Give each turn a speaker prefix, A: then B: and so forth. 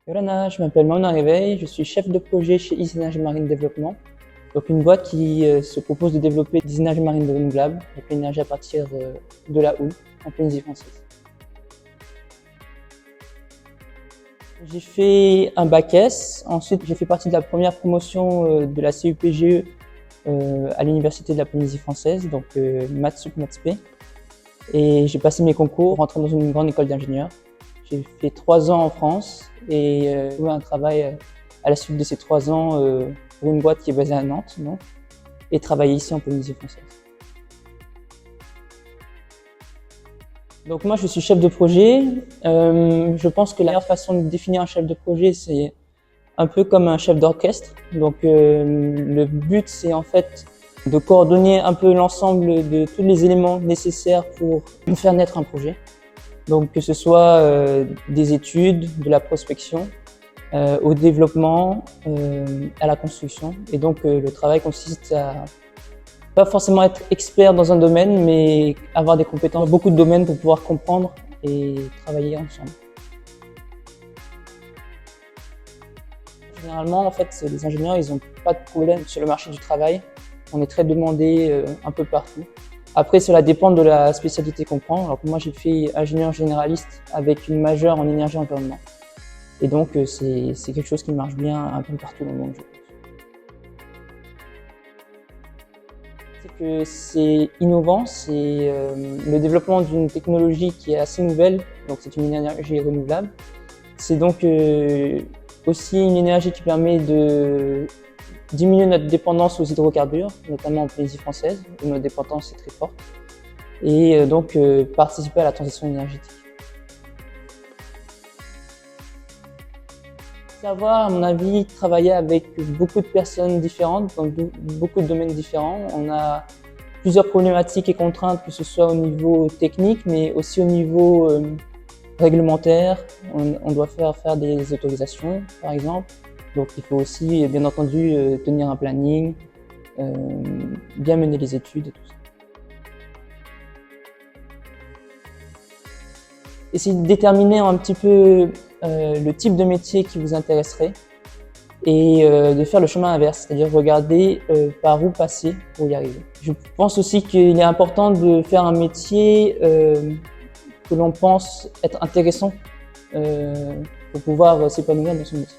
A: Yorana, je m'appelle Mauna Réveil, je suis chef de projet chez Isénergie Marine Développement, donc une boîte qui se propose de développer des énergies marines renouvelables, donc l'énergie à partir de la houle en Polynésie française. J'ai fait un bac S, ensuite j'ai fait partie de la première promotion de la CUPGE à l'Université de la Polynésie française, donc Maths Sup Maths P. Et j'ai passé mes concours, rentré dans une grande école d'ingénieurs. J'ai fait 3 ans en France et trouvé un travail à la suite de ces 3 ans pour une boîte qui est basée à Nantes, et travaillé ici en Polynésie française. Donc moi je suis chef de projet. Je pense que la meilleure façon de définir un chef de projet, c'est un peu comme un chef d'orchestre. Donc le but, c'est en fait de coordonner un peu l'ensemble de tous les éléments nécessaires pour faire naître un projet. Donc que ce soit des études, de la prospection, au développement, à la construction. Et donc le travail consiste à pas forcément être expert dans un domaine, mais avoir des compétences dans beaucoup de domaines pour pouvoir comprendre et travailler ensemble. Généralement, en fait, les ingénieurs, ils n'ont pas de problème sur le marché du travail. On est très demandé un peu partout. Après, cela dépend de la spécialité qu'on prend. Alors moi, j'ai fait ingénieur généraliste avec une majeure en énergie et environnement. Et donc, c'est quelque chose qui marche bien un peu partout dans le monde, je pense. C'est que c'est innovant, c'est le développement d'une technologie qui est assez nouvelle, donc c'est une énergie renouvelable. C'est donc aussi une énergie qui permet de diminuer notre dépendance aux hydrocarbures, notamment en Polynésie française, où notre dépendance est très forte, et donc participer à la transition énergétique. Savoir, à mon avis, travailler avec beaucoup de personnes différentes, dans beaucoup de domaines différents. On a plusieurs problématiques et contraintes, que ce soit au niveau technique, mais aussi au niveau réglementaire. On doit faire des autorisations, par exemple. Donc il faut aussi, bien entendu, tenir un planning, bien mener les études et tout ça. Essayez de déterminer un petit peu le type de métier qui vous intéresserait et de faire le chemin inverse, c'est-à-dire regarder par où passer pour y arriver. Je pense aussi qu'il est important de faire un métier que l'on pense être intéressant pour pouvoir s'épanouir dans son métier.